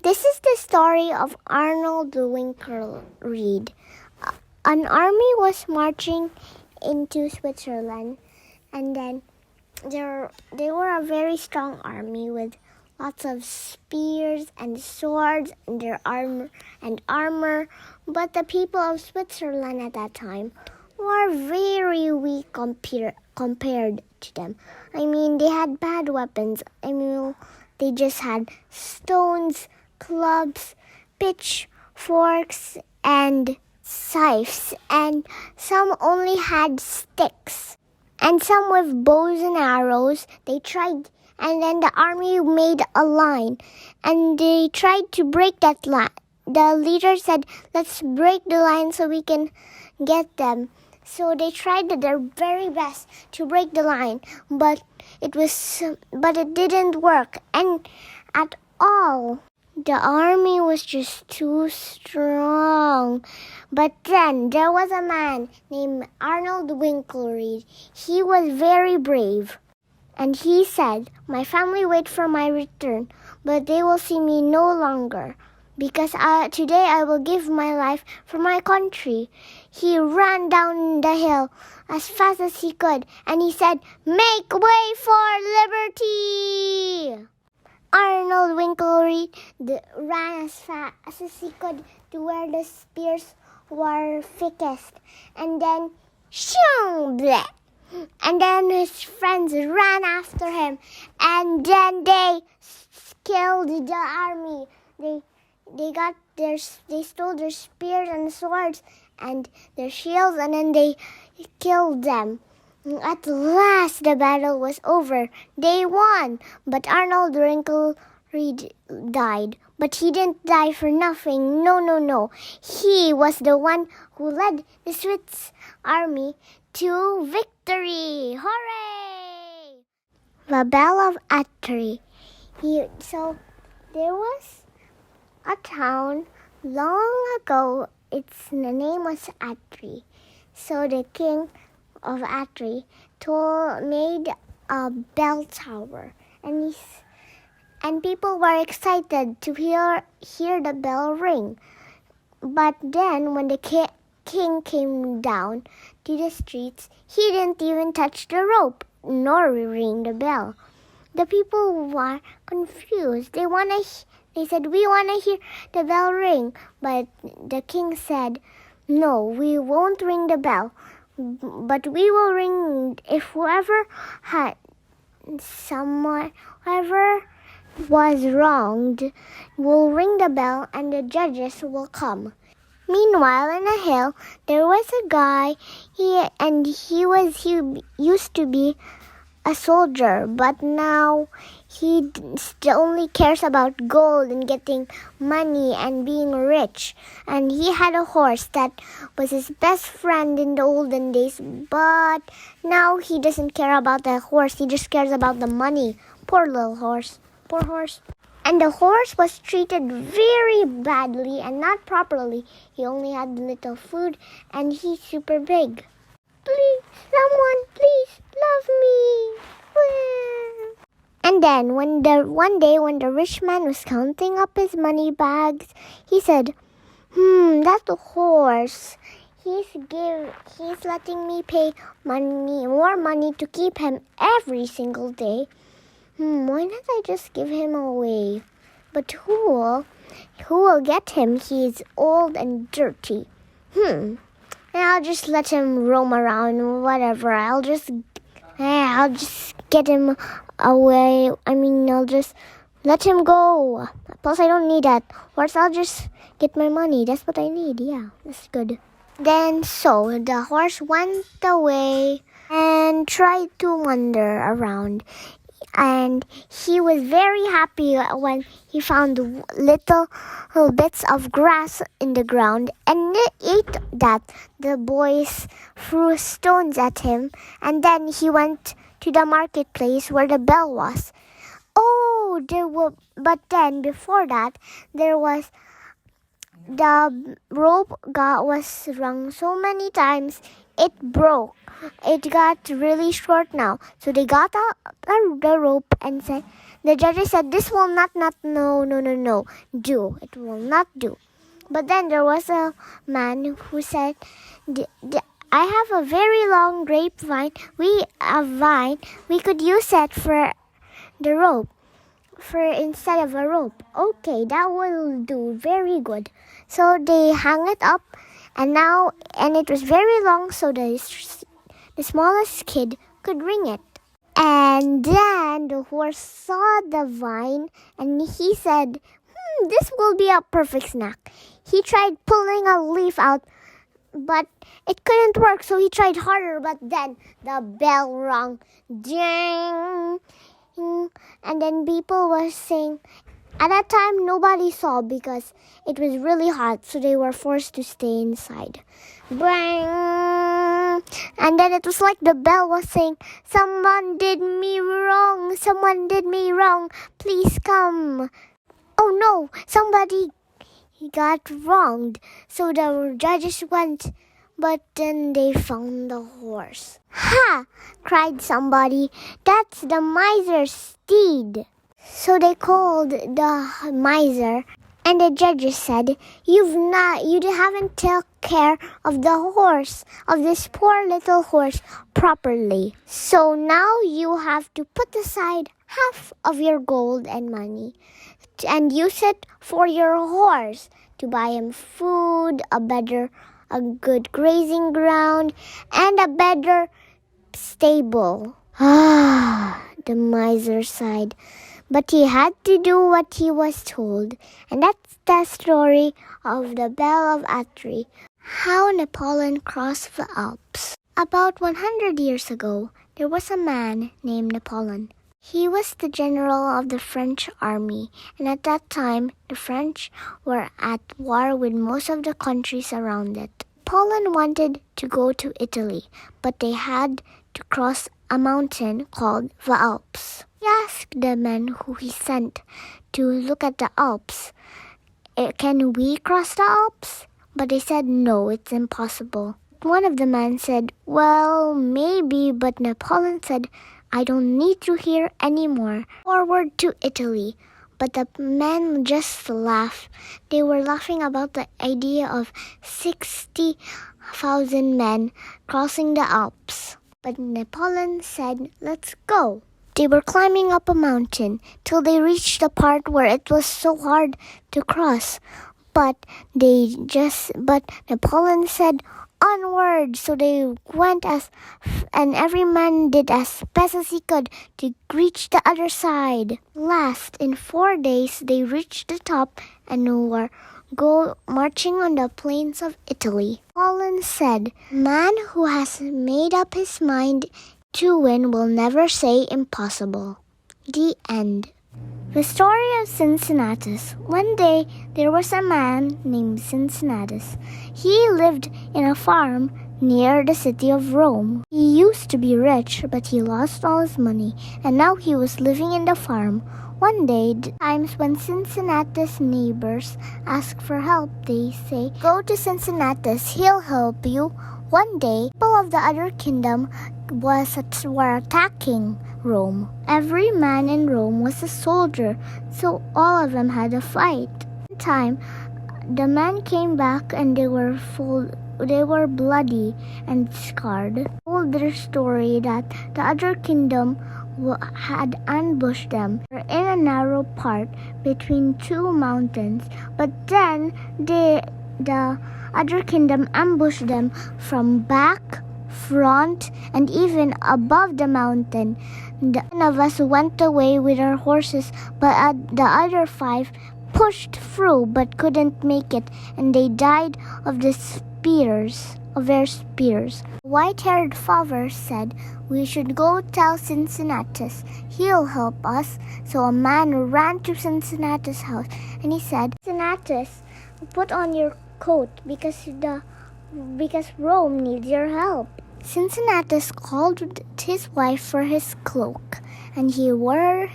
This is the story of Arnold Winkelried. An army was marching into Switzerland, and then they were a very strong army with lots of spears and swords and their armor. But the people of Switzerland at that time were very weak compared to them. I mean, they had bad weapons. I mean, they just had stones, clubs, pitchforks, and scythes, and some only had sticks, and some with bows and arrows. They tried, and then the army made a line, and they tried to break that line. The leader said, "Let's break the line so we can get them." So they tried their very best to break the line, but it didn't work, and at all. The army was just too strong. But then there was a man named Arnold Winkelried. He was very brave. And he said, "My family wait for my return, but they will see me no longer, because today I will give my life for my country." He ran down the hill as fast as he could, and he said, "Make way for liberty!" Arnold Winkelried ran as fast as he could to where the spears were thickest, and then shoo! Bleh! And then his friends ran after him, and then they killed the army. They stole their spears and swords and their shields, and then they killed them. At last, the battle was over. They won, but Arnold Winkelried died. But he didn't die for nothing. No. He was the one who led the Swiss army to victory. Hooray! The Bell of Atri. So there was a town long ago. The name was Atri. So the king of Atri made a bell tower, and people were excited to hear the bell ring. But then when the king came down to the streets, he didn't even touch the rope nor ring the bell. The people were confused. They said, "We want to hear the bell ring." But the king said, "No, we won't ring the bell. But we will ring if whoever was wronged will ring the bell, and the judges will come." Meanwhile, in a hill, there was a guy. He used to be a soldier, but now he only cares about gold and getting money and being rich. And he had a horse that was his best friend in the olden days, but now he doesn't care about the horse. He just cares about the money. Poor little horse. Poor horse. And the horse was treated very badly and not properly. He only had little food, and he's super big. "Please, someone, please love me." And then one day when the rich man was counting up his money bags, he said, "That's the horse. He's letting me pay more money to keep him every single day. Why not I just give him away? But who will get him? He's old and dirty. And I'll just let him roam around, whatever. I'll just get him away. I'll just let him go. Plus, I don't need that horse. I'll just get my money. That's what I need. Yeah, that's good." Then, so the horse went away and tried to wander around. And he was very happy when he found little bits of grass in the ground, and he ate that. The boys threw stones at him, and then he went to the marketplace where the bell was. But then before that, there was the rope was rung so many times it broke. It got really short now. So they got the rope and said, the judges said, this will not, no, do. It will not do. But then there was a man who said, I have a very long grapevine. We could use it for the rope, for instead of a rope. Okay, that will do. Very good. So they hung it up, and it was very long, so the smallest kid could ring it. And then the horse saw the vine, and he said, this will be a perfect snack. He tried pulling a leaf out, but it couldn't work, so he tried harder. But then the bell rang, ding, and then people were saying, at that time nobody saw because it was really hot, so they were forced to stay inside. Bang! And then it was like the bell was saying, someone did me wrong, please come. Oh no, somebody got wronged. So the judges went, but then they found the horse. Ha! Cried somebody. That's the miser's steed. So they called the miser, and the judges said, you haven't taken care of the horse, of this poor little horse, properly. So now you have to put aside half of your gold and money and use it for your horse, to buy him food, a good grazing ground, and a better stable. The miser sighed. But he had to do what he was told. And that's the story of the Bell of Atri, how Napoleon crossed the Alps. About 100 years ago, there was a man named Napoleon. He was the general of the French army, and at that time, the French were at war with most of the countries around it. Napoleon wanted to go to Italy, but they had to cross a mountain called the Alps. He asked the men who he sent to look at the Alps, can we cross the Alps? But they said, no, it's impossible. One of the men said, well, maybe, but Napoleon said, I don't need to hear anymore. Forward to Italy. But the men just laughed. They were laughing about the idea of 60,000 men crossing the Alps. But Napoleon said, let's go. They were climbing up a mountain till they reached the part where it was so hard to cross. But Napoleon said, onward! So they went and every man did as best as he could to reach the other side. Last, in 4 days, they reached the top and were marching on the plains of Italy. Napoleon said, man who has made up his mind to win will never say impossible. The end. The story of Cincinnatus. One day, there was a man named Cincinnatus. He lived in a farm near the city of Rome. He used to be rich, but he lost all his money, and now he was living in the farm. One day, times when Cincinnatus' neighbors ask for help, they say, go to Cincinnatus, he'll help you. One day, people of the other kingdom were attacking Rome. Every man in Rome was a soldier, so all of them had a fight. One time, the men came back and they were bloody and scarred. They told their story that the other kingdom had ambushed them in a narrow part between two mountains, but then the other kingdom ambushed them from back, front, and even above the mountain. One of us went away with our horses, but the other 5 pushed through but couldn't make it, and they died of their spears. White-haired father said, we should go tell Cincinnatus. He'll help us. So a man ran to Cincinnatus' house, and he said, Cincinnatus, put on your coat because Rome needs your help. Cincinnatus called his wife for his cloak, and he got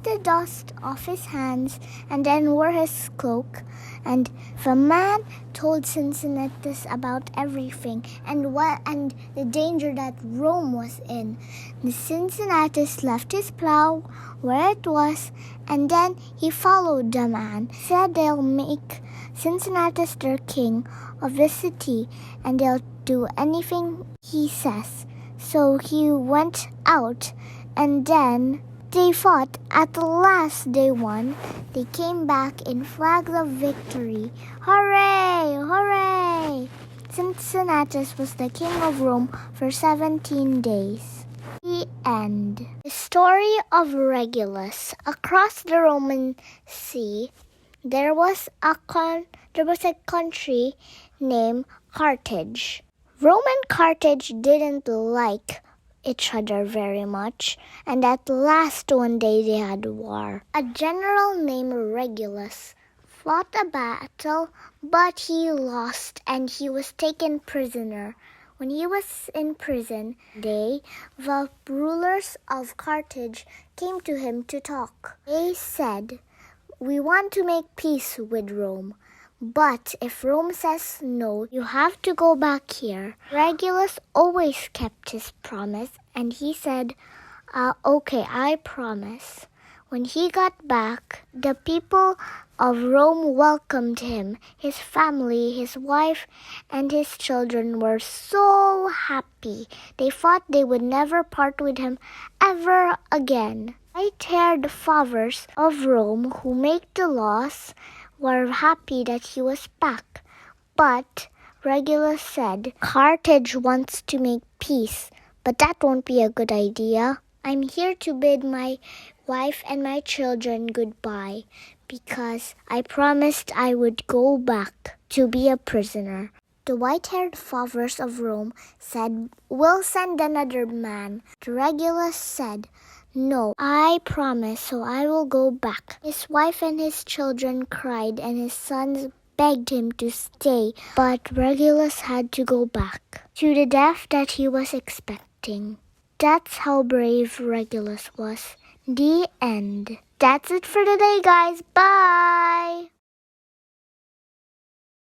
the dust off his hands and then wore his cloak. And the man told Cincinnatus about everything and the danger that Rome was in. Cincinnatus left his plow where it was, and then he followed the man. Said they'll make Cincinnatus their king of the city, and they'll do anything he says. So he went out, and then they fought. At last they won. They came back in flags of victory. Hooray! Hooray! Cincinnatus was the king of Rome for 17 days. The end. The story of Regulus. Across the Roman Sea, there was a country named Carthage. Rome and Carthage didn't like each other very much, and at last one day they had war. A general named Regulus fought a battle, but he lost and he was taken prisoner. When he was in prison, the rulers of Carthage came to him to talk. They said, "We want to make peace with Rome, but if Rome says no, you have to go back here." Regulus always kept his promise, and he said, "Okay, I promise." When he got back, the people of Rome welcomed him. His family, his wife, and his children were so happy. They thought they would never part with him ever again. White-haired fathers of Rome who make the laws were happy that he was back. But Regulus said, "Carthage wants to make peace, but that won't be a good idea. I'm here to bid my wife and my children goodbye because I promised I would go back to be a prisoner." The white-haired fathers of Rome said, "We'll send another man." Regulus said, "No, I promise, so I will go back." His wife and his children cried, and his sons begged him to stay, but Regulus had to go back to the death that he was expecting. That's how brave Regulus was. The end. That's it for today, guys. Bye!